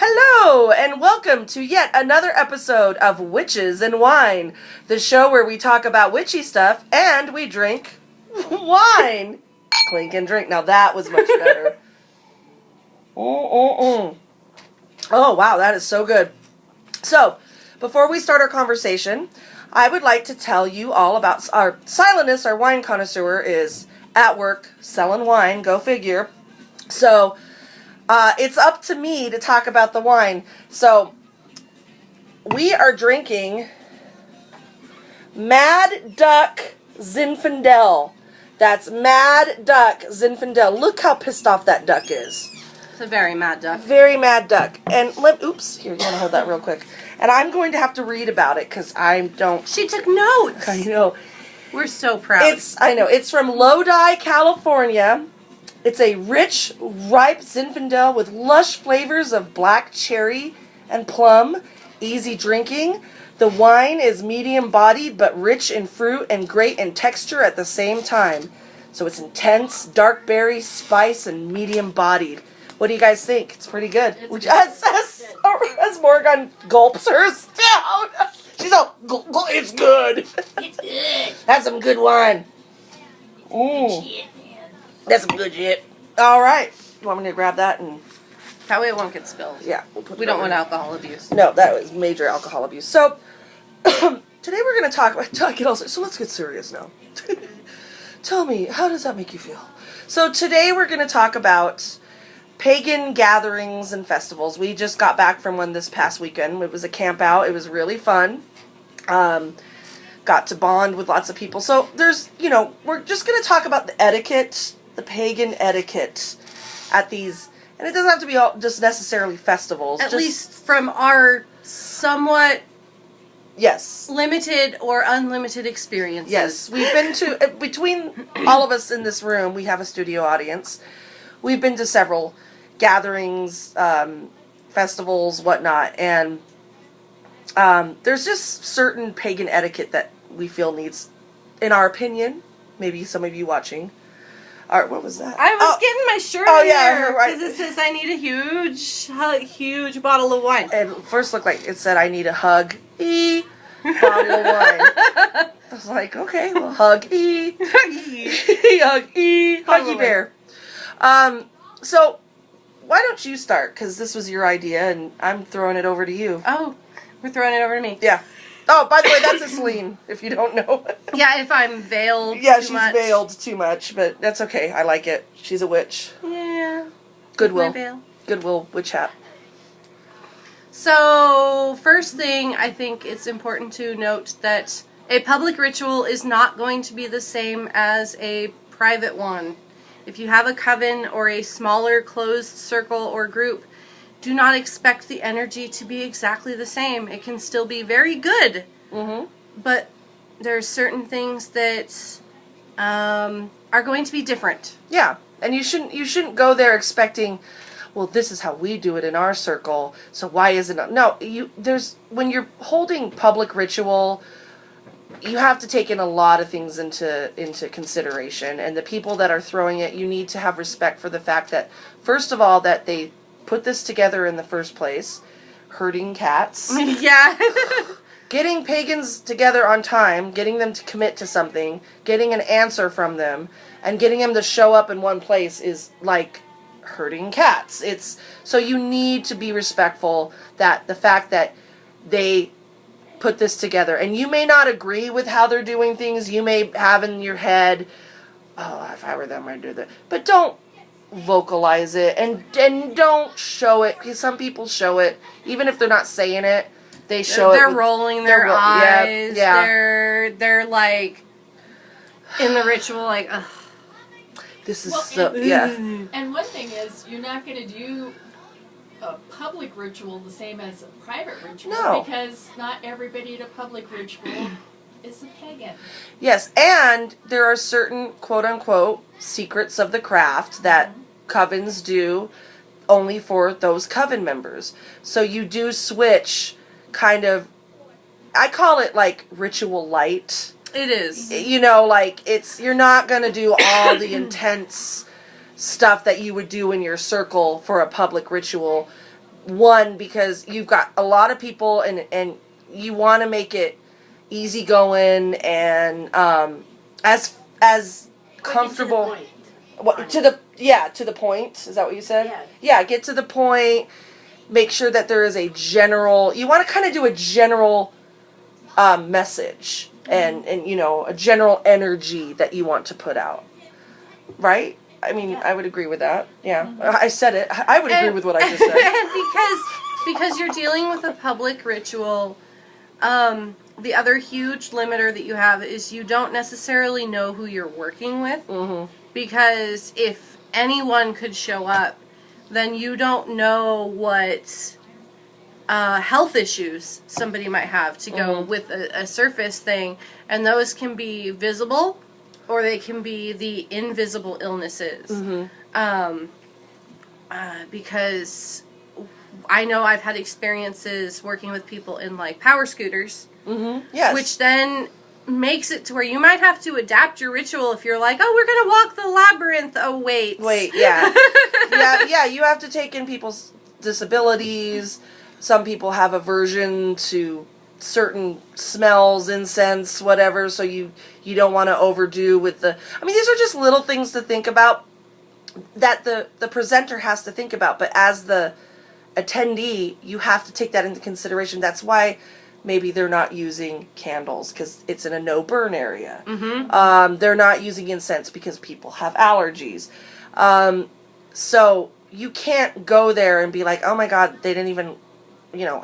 Hello, and welcome to yet another episode of Witches and Wine, the show where we talk about witchy stuff and we drink wine. Clink and drink. Now that was much better. Oh, wow, that is so good. So, before we start our conversation, I would like to tell you all about our Silenus, our wine connoisseur, is at work selling wine. Go figure. So, it's up to me to talk about the wine. So, we are drinking Mad Duck Zinfandel. That's Mad Duck Zinfandel. Look how pissed off that duck is. It's a very mad duck. Very mad duck. And, oops, here, you want to hold that real quick. And I'm going to have to read about it because I don't... She took notes. I know. We're so proud. I know. It's from Lodi, California. It's a rich, ripe Zinfandel with lush flavors of black cherry and plum. Easy drinking. The wine is medium-bodied but rich in fruit and great in texture at the same time. So it's intense, dark berry, spice, and medium-bodied. What do you guys think? It's pretty good. As Morgan gulps hers down. She's all, it's good. It's good. That's some good wine. Shit, man. That's some good shit. All right. You want me to grab that and... That way it won't get spilled. Yeah. We don't want alcohol abuse. No, that was major alcohol abuse. So, today we're going to talk about... So let's get serious now. Tell me, how does that make you feel? So today we're going to talk about pagan gatherings and festivals. We just got back from one this past weekend. It was a camp out. It was really fun. Got to bond with lots of people. So there's, we're just going to talk about the etiquette, the pagan etiquette at these, and it doesn't have to be all just necessarily festivals. At least from our somewhat limited or unlimited experiences. Yes, we've been to, between all of us in this room, we have a studio audience. We've been to several gatherings, festivals, whatnot, and there's just certain pagan etiquette that we feel needs, in our opinion, maybe some of you watching. What was that? I was getting my shirt in there because it says I need a huge bottle of wine. And first looked like it said I need a hug bottle of wine. I was like, okay, well, huggy bear. So why don't you start? Because this was your idea, and I'm throwing it over to you. Oh, we're throwing it over to me. Yeah. Oh, by the way, that's a Celine, if you don't know. Yeah, if I'm veiled she's veiled too much, but that's okay. I like it. She's a witch. Yeah. Goodwill. My veil. Goodwill witch hat. So, first thing, I think it's important to note that a public ritual is not going to be the same as a private one. If you have a coven or a smaller closed circle or group, do not expect the energy to be exactly the same. It can still be very good, but there are certain things that are going to be different. Yeah, and you shouldn't go there expecting, well, this is how we do it in our circle, so why isn't it? No, when you're holding public ritual, you have to take in a lot of things into consideration, and the people that are throwing it, you need to have respect for the fact that, first of all, that they put this together in the first place, herding cats. Yeah. Getting pagans together on time, getting them to commit to something, getting an answer from them, and getting them to show up in one place is like herding cats. So you need to be respectful that the fact that they put this together, and you may not agree with how they're doing things, you may have in your head, oh, if I were them, I'd do that. But don't vocalize it, and don't show it, because some people show it, even if they're not saying it, they show they're it. Rolling their eyes. Yeah. They're like, in the ritual, like, ugh. This is And one thing is, you're not going to do a public ritual the same as a private ritual. No. Because not everybody at a public ritual is a pagan. Yes, and there are certain quote-unquote secrets of the craft that covens do only for those coven members. So you do switch kind of, I call it like ritual light. It is. You're not going to do all the intense stuff that you would do in your circle for a public ritual. One, because you've got a lot of people and you want to make it easygoing and as comfortable. To the point. Is that what you said? Yeah. Yeah, get to the point. Make sure that there is a general. You want to kind of do a general message and a general energy that you want to put out. Right? I mean, I would agree with that. Yeah, I said it. I would agree with what I just said. because you're dealing with a public ritual. The other huge limiter that you have is you don't necessarily know who you're working with. Mm-hmm. Because if anyone could show up, then you don't know what health issues somebody might have to go with a surface thing. And those can be visible, or they can be the invisible illnesses. Because I know I've had experiences working with people in, like, power scooters. Yes. Which then makes it to where you might have to adapt your ritual if you're like, oh, we're going to walk the labyrinth. Oh, wait, yeah. yeah, you have to take in people's disabilities. Some people have aversion to certain smells, incense, whatever, so you don't want to overdo with the... I mean, these are just little things to think about that the presenter has to think about, but as the attendee, you have to take that into consideration. That's why maybe they're not using candles, because it's in a no-burn area. They're not using incense because people have allergies. So you can't go there and be like, oh my God, they didn't even,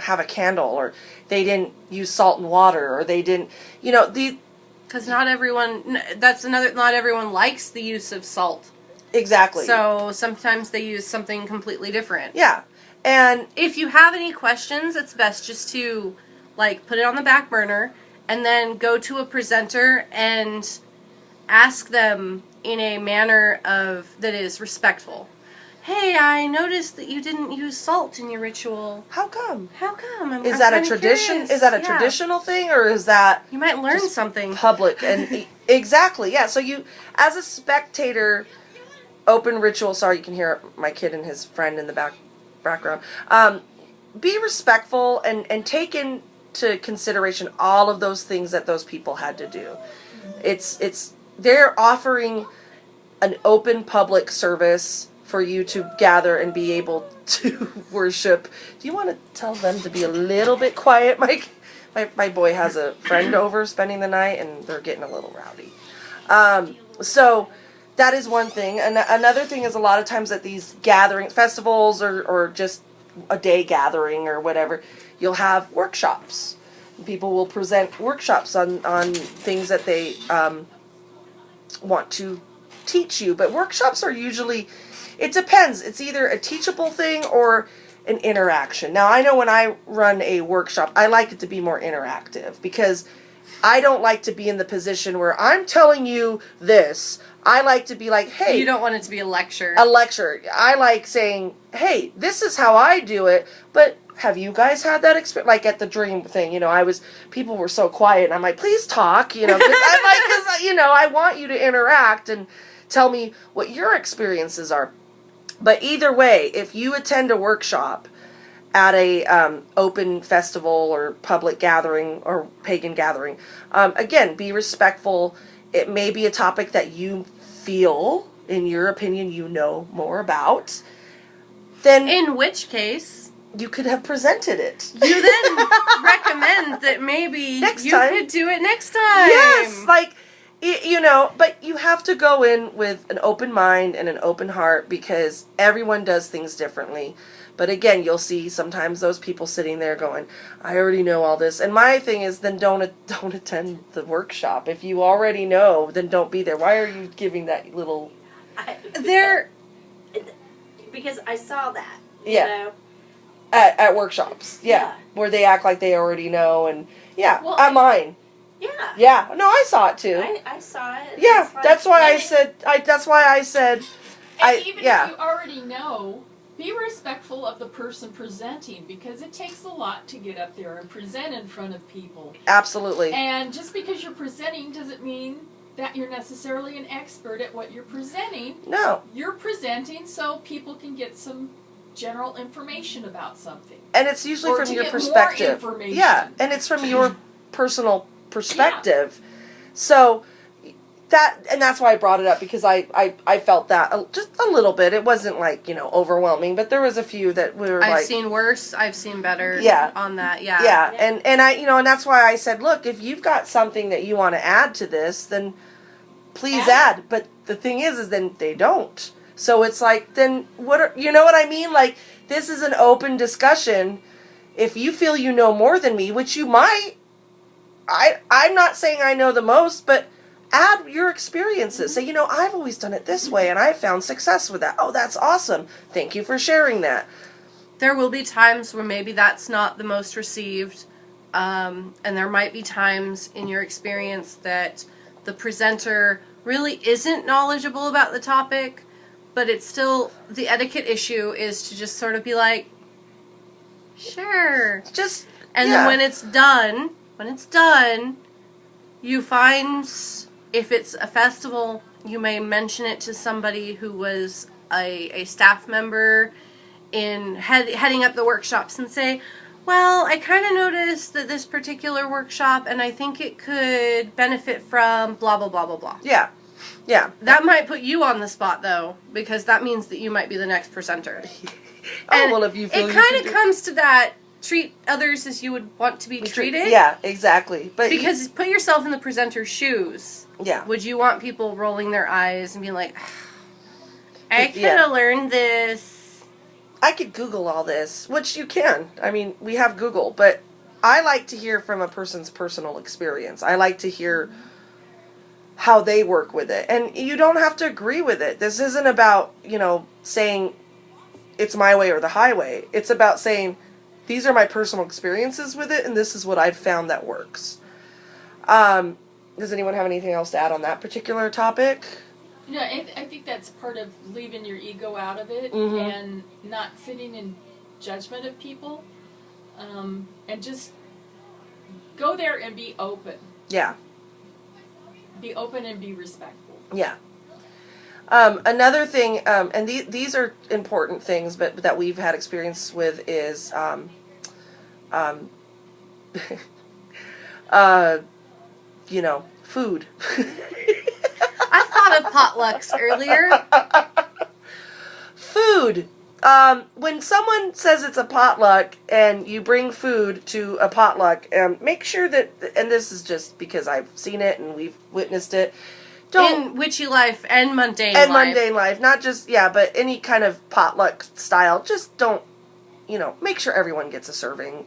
have a candle, or they didn't use salt and water, or they didn't, because not everyone likes the use of salt. Exactly. So sometimes they use something completely different. Yeah. And if you have any questions, it's best just to, like, put it on the back burner and then go to a presenter and ask them in a manner that is respectful. Hey, I noticed that you didn't use salt in your ritual. How come? Is that a tradition? Curious. Is that a traditional thing, or is that you might learn something public? And exactly, yeah. So you, as a spectator, open ritual. Sorry, you can hear my kid and his friend in the background. Be respectful and take into consideration all of those things that those people had to do. They're offering an open public service for you to gather and be able to worship. Do you want to tell them to be a little bit quiet, Mike? My boy has a friend over spending the night, and they're getting a little rowdy. So that is one thing. And another thing is a lot of times at these gatherings, festivals, or just a day gathering or whatever, you'll have workshops. People will present workshops on things that they want to teach you. But workshops are usually... It depends. It's either a teachable thing or an interaction. Now, I know when I run a workshop, I like it to be more interactive, because I don't like to be in the position where I'm telling you this. I like to be like, hey... You don't want it to be a lecture. A lecture. I like saying, hey, this is how I do it, but have you guys had that experience? Like at the dream thing, people were so quiet, and I'm like, please talk, because I want you to interact and tell me what your experiences are. But either way, if you attend a workshop at a open festival or public gathering or pagan gathering, again, be respectful. It may be a topic that you feel, in your opinion, you know more about. Then, in which case, you could have presented it. You then recommend that maybe you could do it next time. Yes, but you have to go in with an open mind and an open heart, because everyone does things differently. But again, you'll see sometimes those people sitting there going, I already know all this. And my thing is, then don't attend the workshop. If you already know, then don't be there. Why are you giving that little... Because I saw that, you know? At workshops, yeah. Where they act like they already know, and at mine. Yeah. Yeah. No, I saw it too. I saw it. Yeah, that's why I said. If you already know, be respectful of the person presenting, because it takes a lot to get up there and present in front of people. Absolutely. And just because you're presenting doesn't mean that you're necessarily an expert at what you're presenting. No. You're presenting so people can get some general information about something. And it's usually Or from to your get perspective. more information. Yeah, and it's from your personal perspective. So that's why I brought it up, because I felt that just a little bit. It wasn't like, overwhelming, but there was a few that we were I've like, seen worse, I've seen better Yeah. on that, yeah. yeah, and I, and that's why I said, look, if you've got something that you want to add to this, then please add. But the thing is then they don't. So it's like, then you know what I mean? Like, this is an open discussion. If you feel you know more than me, which you might, I'm not saying I know the most, but add your experiences. Say, I've always done it this way and I found success with that. Oh, that's awesome. Thank you for sharing that. There will be times where maybe that's not the most received, and there might be times in your experience that the presenter really isn't knowledgeable about the topic, but it's still, the etiquette issue is to just sort of be like, sure. And then when it's done, you find, if it's a festival, you may mention it to somebody who was a staff member in heading up the workshops and say, well, I kind of noticed that this particular workshop, and I think it could benefit from blah, blah, blah, blah, blah. Yeah. Yeah. That might put you on the spot, though, because that means that you might be the next presenter. Oh, well, if you feel it kind of comes to that, treat others as you would want to be treated. Yeah, exactly. But because put yourself in the presenter's shoes. Yeah. Would you want people rolling their eyes and being like, I could have learned this. I could Google all this, which you can. I mean, we have Google, but I like to hear from a person's personal experience. I like to hear how they work with it. And you don't have to agree with it. This isn't about, saying it's my way or the highway. It's about saying, these are my personal experiences with it, and this is what I've found that works. Does anyone have anything else to add on that particular topic? I think that's part of leaving your ego out of it and not sitting in judgment of people, and just go there and be open. Yeah. Be open and be respectful. Yeah. Another thing, and these are important things, but that we've had experience with is, food. I thought of potlucks earlier. Food. When someone says it's a potluck and you bring food to a potluck, make sure that, and this is just because I've seen it and we've witnessed it, in witchy life and mundane life. And mundane life, not just, but any kind of potluck style, just don't, make sure everyone gets a serving.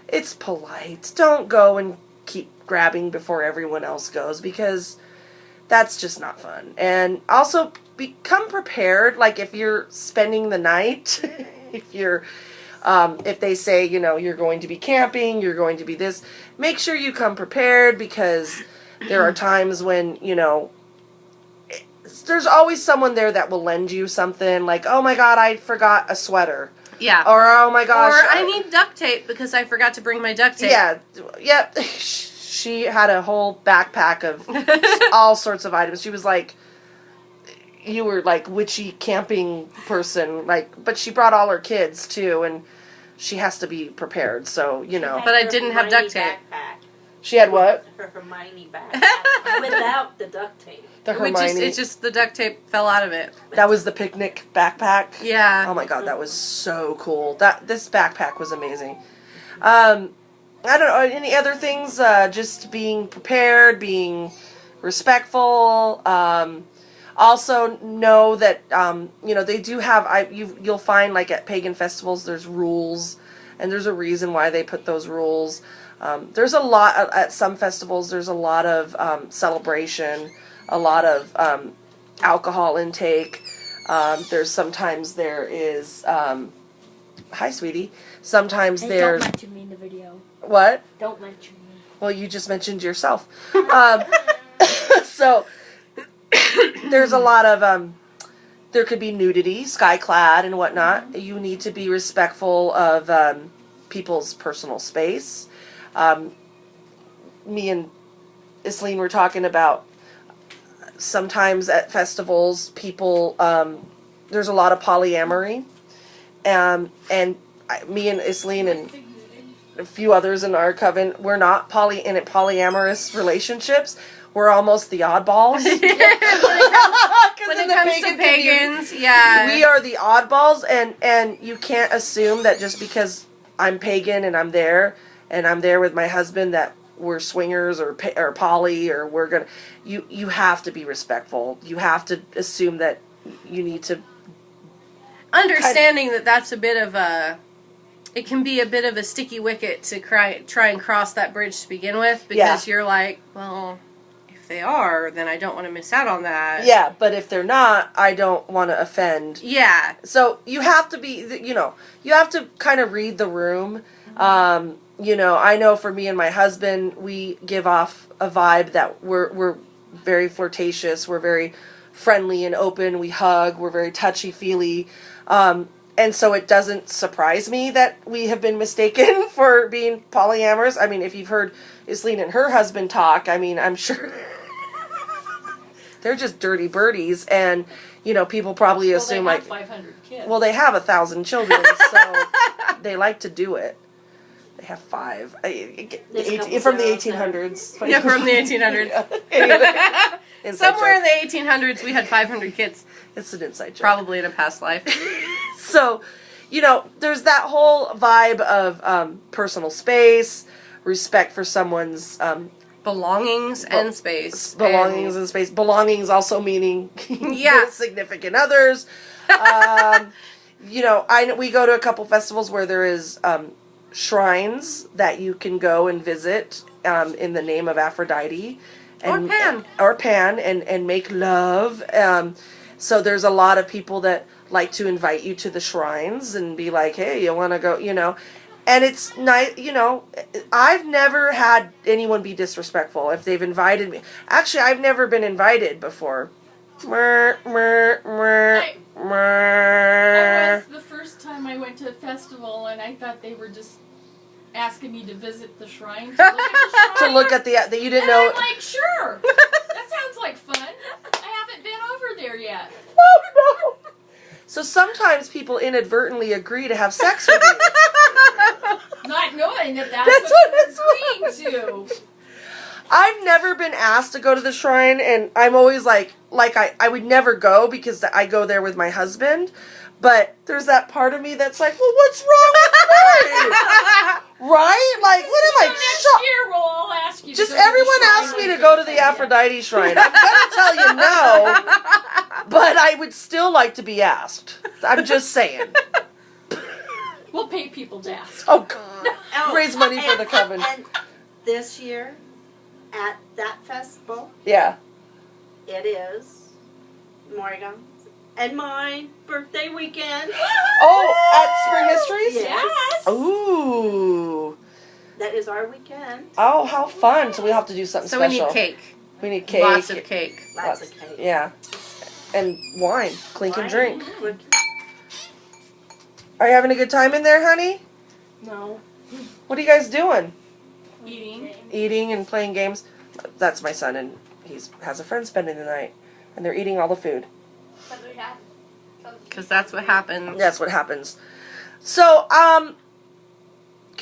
It's polite. Don't go and keep grabbing before everyone else goes, because that's just not fun. And also, become prepared, like if you're spending the night, if they say, you're going to be camping, you're going to be this, make sure you come prepared, because there are times when, there's always someone there that will lend you something, like, oh my god, I forgot a sweater. Yeah. Or, oh my gosh. Or, I need duct tape because I forgot to bring my duct tape. Yeah. Yep. She had a whole backpack of all sorts of items. She was like, you were like witchy camping person, but she brought all her kids too, and she has to be prepared, so, But I didn't have duct tape. Backpack. She had what? Her Hermione backpack. Without the duct tape. The Hermione. It's just the duct tape fell out of it. That was the picnic backpack? Yeah. Oh my god, that was so cool. This backpack was amazing. I don't know, any other things? Just being prepared, being respectful. Also know that, they do have, you'll find, like, at pagan festivals, there's rules, and there's a reason why they put those rules. There's a lot, at some festivals, there's a lot of celebration, a lot of alcohol intake. Sometimes there is, hi, sweetie. Sometimes there's... Don't mention me in the video. What? Don't mention me. Well, you just mentioned yourself. So, there's a lot of, there could be nudity, sky-clad and whatnot. You need to be respectful of people's personal space. Me and Isleen were talking about sometimes at festivals, people there's a lot of polyamory, and me and Isleen and a few others in our coven, we're not in polyamorous relationships. We're almost the oddballs. When it comes to pagans, yeah. We are the oddballs, and you can't assume that just because I'm pagan and I'm there with my husband that we're swingers or poly, or we're gonna. You have to be respectful. You have to assume that you need to. Understanding that that's a bit of a. It can be a bit of a sticky wicket to try and cross that bridge to begin with, because you're like, well, if they are, then I don't want to miss out on that. Yeah, but if they're not, I don't want to offend. Yeah. So you have to be, you have to kind of read the room. I know for me and my husband, we give off a vibe that we're very flirtatious, we're very friendly and open, we hug, we're very touchy-feely. And so it doesn't surprise me that we have been mistaken for being polyamorous. I mean, if you've heard Isleen and her husband talk, I mean, I'm sure they're just dirty birdies. And, people probably assume, they have 500 kids. Well, they have 1,000 children, so they like to do it. They have 5. From the 1800s. Yeah, from the 1800s. Anyway, somewhere in the 1800s, we had 500 kids. It's an inside joke. Probably in a past life. So, there's that whole vibe of personal space, respect for someone's belongings and space. Belongings and space. Belongings also meaning significant others. We go to a couple festivals where there is shrines that you can go and visit in the name of Aphrodite. Or Pan, and make love. So there's a lot of people that like to invite you to the shrines and be like, hey, you want to go, And it's nice, I've never had anyone be disrespectful if they've invited me. Actually, I've never been invited before. I was the first time I went to a festival, and I thought they were just asking me to visit the shrine. To look at the you didn't know. I'm like, sure. That sounds like fun. I haven't been over there yet. Oh, no. So sometimes people inadvertently agree to have sex with you. Not knowing that that's what they're agreeing to. I've never been asked to go to the shrine, and I'm always like I would never go because I go there with my husband. But there's that part of me that's like, well, what's wrong with me? Right? Like, what am I? Next year we'll all ask you. Just everyone asked me to go to the Aphrodite shrine. I'm gonna tell you no, but I would still like to be asked. I'm just saying. We'll pay people to ask. Oh, God. Raise money for the Coven. And this year, at that festival, yeah, it is Morgan's and my birthday weekend. Oh, at Spring Histories? Yes. Ooh. That is our weekend. Oh, how fun. So we have to do something special. So we need cake. We need cake. Lots of cake. Lots of cake. Yeah. And wine. Clink and drink. Wine. Are you having a good time in there, honey? No. What are you guys doing? Eating. Eating and playing games. That's my son, and he has a friend spending the night. And they're eating all the food. Because that's what happens. That's what happens. So, can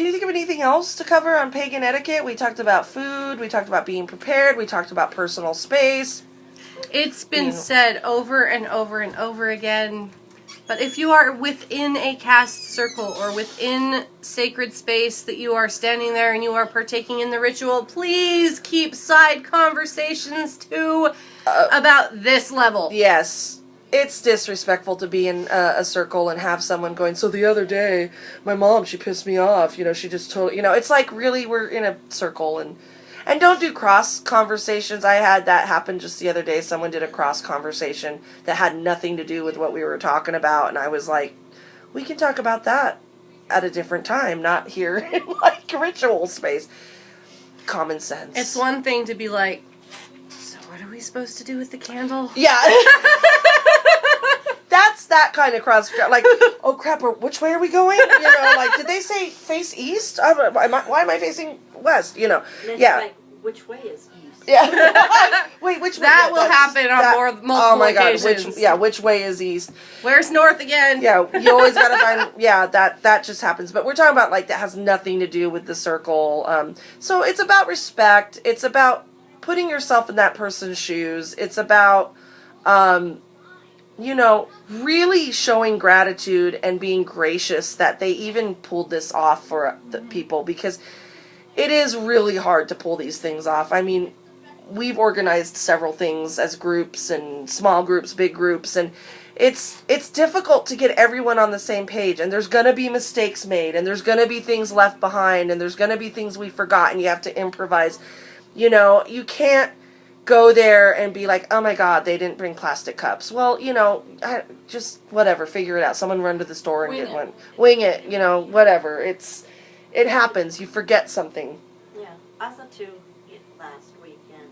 you think of anything else to cover on pagan etiquette? We talked about food, we talked about being prepared, we talked about personal space. It's been said over and over and over again, but if you are within a caste circle or within sacred space that you are standing there and you are partaking in the ritual, please keep side conversations to about this level. Yes. It's disrespectful to be in a circle and have someone going, so the other day, my mom, she pissed me off, she just told, it's like, really, we're in a circle, and don't do cross conversations. I had that happen just the other day. Someone did a cross conversation that had nothing to do with what we were talking about, and I was like, we can talk about that at a different time, not here in, ritual space. Common sense. It's one thing to be like, so what are we supposed to do with the candle? Yeah. That's that kind of cross. Like, oh crap, which way are we going? Did they say face east? Why am I facing west? And it's Yeah. like, which way is east? Yeah. Wait, which way? That will happen on multiple occasions. Which way is east? Where's north again? Yeah, you always gotta find, that just happens. But we're talking about, like, that has nothing to do with the circle. So it's about respect. It's about putting yourself in that person's shoes. It's about, really showing gratitude and being gracious that they even pulled this off for the people, because it is really hard to pull these things off. I mean, we've organized several things as groups and small groups, big groups, and it's difficult to get everyone on the same page, and there's going to be mistakes made, and there's going to be things left behind, and there's going to be things we forgot, and you have to improvise. You can't go there and be like, oh my God, they didn't bring plastic cups. Well, just whatever, figure it out. Someone run to the store and get one. Wing it, whatever. It happens. You forget something. Yeah, also too, last weekend,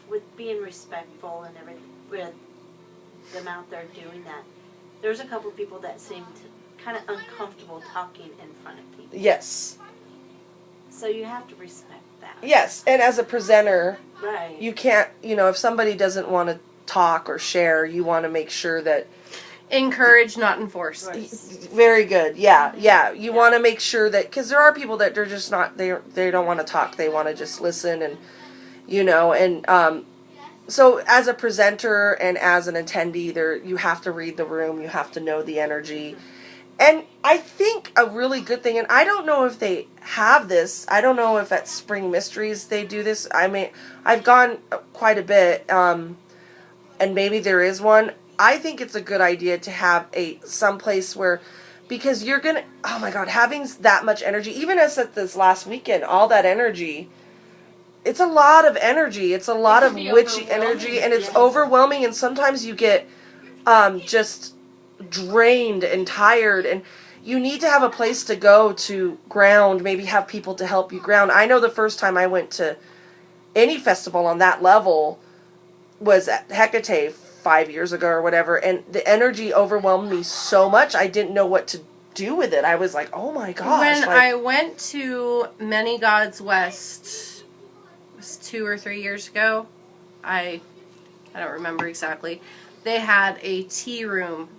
with being respectful and everything, with them out there doing that, there's a couple of people that seemed kind of uncomfortable talking in front of people. Yes. So you have to respect that. Yes, and as a presenter, right, you can't, if somebody doesn't want to talk or share, you want to make sure that... Encourage, not enforce. Right. Very good. Yeah. You want to make sure that, because there are people that they're just not, they don't want to talk. They want to just listen and, so as a presenter and as an attendee, you have to read the room. You have to know the energy. And I think a really good thing, and I don't know if they have this, I don't know if at Spring Mysteries they do this. I mean, I've gone quite a bit, and maybe there is one. I think it's a good idea to have some place where, because you're going to, oh my God, having that much energy, even as at this last weekend, all that energy, it's a lot of energy. It's a lot of witchy energy, and it's overwhelming, and sometimes you get just drained and tired, and you need to have a place to go to ground, maybe have people to help you ground. I know the first time I went to any festival on that level was at Hecate 5 years ago or whatever, and the energy overwhelmed me so much I didn't know what to do with it. I was like, oh my gosh. When I went to Many Gods West, it was 2 or 3 years ago, I don't remember exactly, they had a tea room,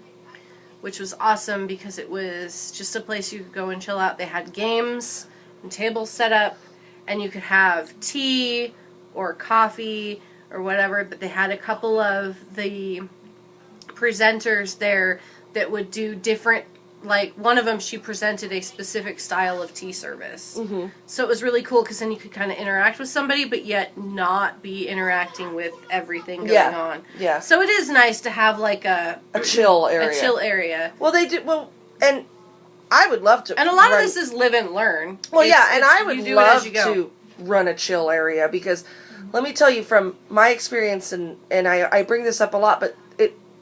which was awesome because it was just a place you could go and chill out. They had games and tables set up, and you could have tea or coffee or whatever, but they had a couple of the presenters there that would do different, like, one of them, she presented a specific style of tea service. Mm-hmm. So it was really cool because then you could kind of interact with somebody, but yet not be interacting with everything going on. Yeah. So it is nice to have, like, a chill area. A chill area. Well, they do, and I would love to. And a lot of this is live and learn. Well, and I would love to run a chill area, because let me tell you from my experience, and I bring this up a lot, but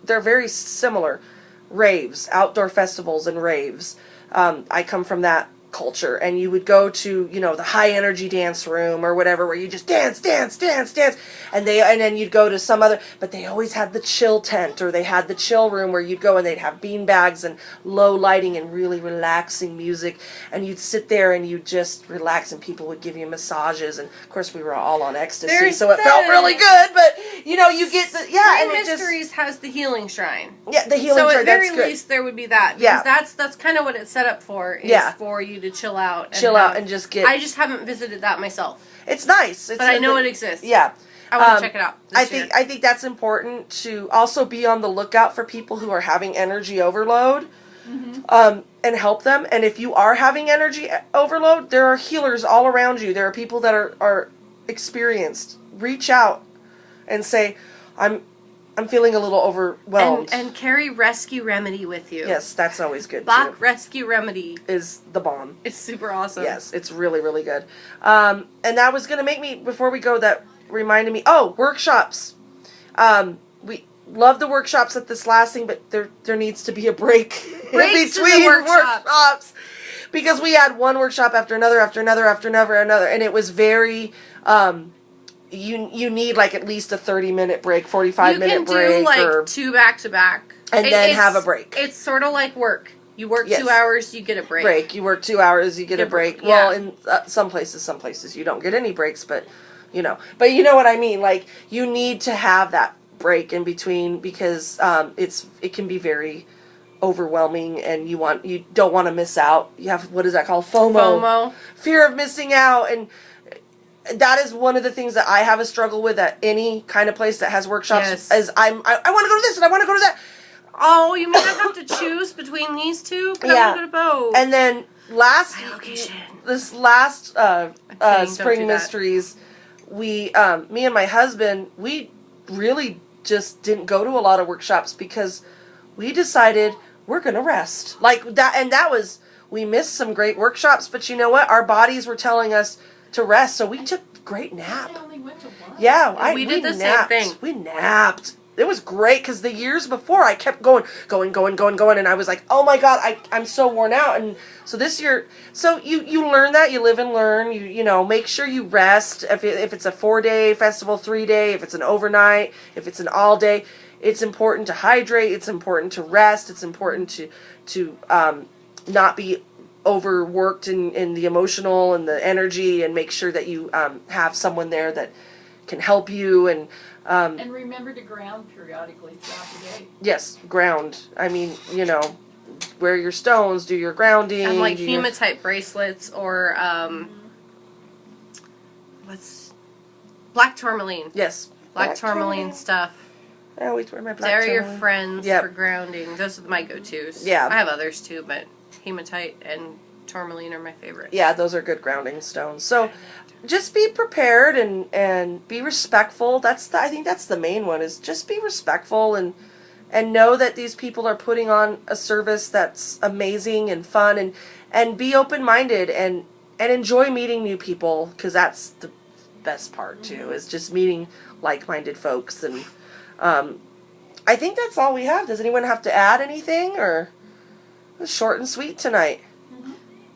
they're very similar. Raves, outdoor festivals and raves. I come from that culture, and you would go to, the high energy dance room or whatever, where you just dance, and then you'd go to some other, but they always had the chill tent, or they had the chill room where you'd go and they'd have bean bags and low lighting and really relaxing music, and you'd sit there and you'd just relax, and people would give you massages, and of course we were all on ecstasy, so it felt really good, but you get the, and Mysteries has the healing shrine. Yeah, the healing shrine, so at very least there would be that, because that's kind of what it's set up for, is for you to chill out. And just get... I just haven't visited that myself. It's nice. But I know it exists. Yeah. I want to check it out I think that's important to also be on the lookout for people who are having energy overload, and help them. And if you are having energy overload, there are healers all around you. There are people that are experienced. Reach out and say, I'm feeling a little overwhelmed. And carry Rescue Remedy with you. Yes, that's always good, Bach too. Rescue Remedy is the bomb. It's super awesome. Yes, it's really, really good. And that was going to make me, before we go, that reminded me, workshops. We love the workshops at this last thing, but there needs to be a break in between workshops. Because we had one workshop after another, and it was very... You need like at least a 30-minute break, 45-minute break. You can do like 2 back-to-back. And then have a break. It's sort of like work. You work Yes. 2 hours, you get a break. You work 2 hours, you get a break. Yeah. Well, in some places you don't get any breaks, but you know what I mean. Like, you need to have that break in between, because it can be very overwhelming, and you don't want to miss out. You have, what is that called? FOMO. Fear of missing out. And that is one of the things that I have a struggle with at any kind of place that has workshops. Yes. Is I want to go to this and I want to go to that. Oh, you mean I have to choose between these two? But Yeah. I want to go to both. And then this last Spring do that. Mysteries, me and my husband, we really just didn't go to a lot of workshops because we decided we're going to rest. Like that, and that was, we missed some great workshops, but you know what? Our bodies were telling us to rest, so we took a great nap. I only went to one. Yeah, we did the napped. same thing. We napped. It was great, because the years before I kept going, and I was like, oh my God, I'm so worn out. And so this year, so you learn that, you live and learn, you know, make sure you rest. If it's a 4-day festival, 3-day, if it's an overnight, if it's an all day, it's important to hydrate, it's important to rest, it's important to not be overworked in the emotional and the energy, and make sure that you have someone there that can help you, and remember to ground periodically throughout the day. yes, ground. I mean, you know, wear your stones, do your grounding. And like hematite bracelets, or what's black tourmaline. Yes, Black tourmaline stuff. I always wear my black They're your tourmaline. friends Yep. for grounding. Those are my go-tos. Yeah. I have others too, but hematite and tourmaline are my favorite. Yeah, those are good grounding stones. So just be prepared and be respectful. I think that's the main one, is just be respectful and know that these people are putting on a service that's amazing and fun, and be open-minded and enjoy meeting new people, because that's the best part too, is just meeting like-minded folks. And I think that's all we have. Does anyone have to add anything, or it was short and sweet tonight?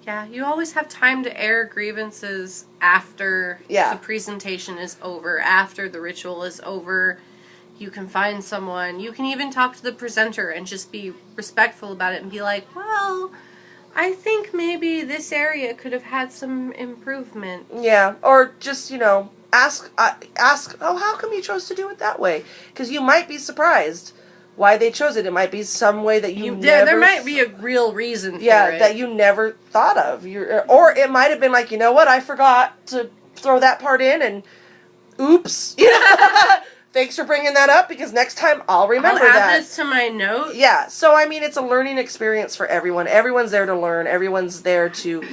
Yeah, you always have time to air grievances after Yeah. the presentation is over, after the ritual is over. You can find someone. You can even talk to the presenter and just be respectful about it and be like, well, I think maybe this area could have had some improvement. Yeah, or just, you know, ask, oh, how come you chose to do it that way? Because you might be surprised why they chose it. It might be some way that you never... There might be a real reason for it. that you never thought of. Or it might have been like, you know what, I forgot to throw that part in, and oops. You know? Thanks for bringing that up, because next time I'll remember that. I'll add this to my notes. Yeah, so I mean, it's a learning experience for everyone. Everyone's there to learn. Everyone's there to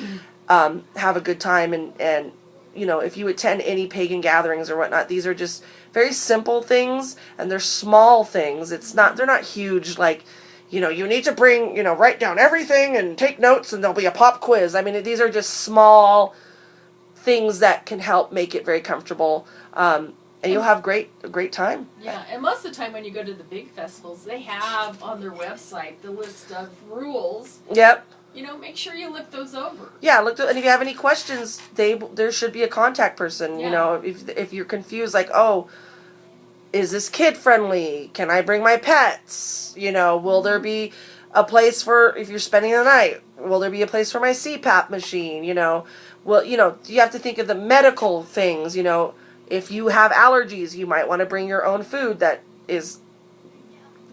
have a good time. And you know, if you attend any pagan gatherings or whatnot, these are just very simple things, and they're small things. They're not huge, like, you know, you need to bring, you know, write down everything and take notes and there'll be a pop quiz. I mean, these are just small things that can help make it very comfortable. And you'll have a great time. Yeah, and most of the time when you go to the big festivals, they have on their website the list of rules. Yep. You know, make sure you look those over. Yeah, and if you have any questions, there should be a contact person. Yeah. You know, if you're confused, like, oh, is this kid friendly? Can I bring my pets? You know, will there be a place for, if you're spending the night, will there be a place for my CPAP machine? You know, well, you know, you have to think of the medical things. You know, if you have allergies, you might want to bring your own food that is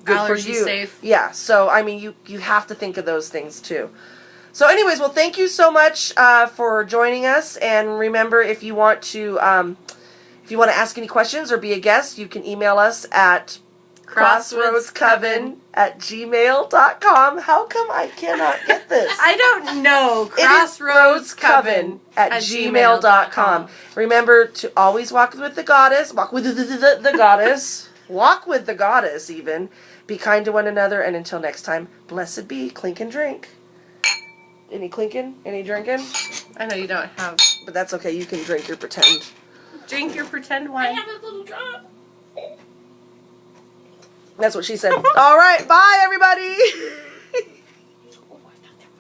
good Allergy for you. safe. Yeah, so I mean, you have to think of those things too. So anyways, well, thank you so much for joining us, and remember, if you want to ask any questions or be a guest, you can email us at crossroadscoven@gmail.com. How come I cannot get this? I don't know. crossroadscoven@gmail.com. Remember to always walk with the goddess, walk with the goddess, walk with the goddess even. Be kind to one another, and until next time, blessed be, clink and drink. Any clinking? Any drinking? I know you don't have. But that's okay, you can drink your pretend. Drink your pretend I wine. have a little drop. That's what she said. All right, bye everybody.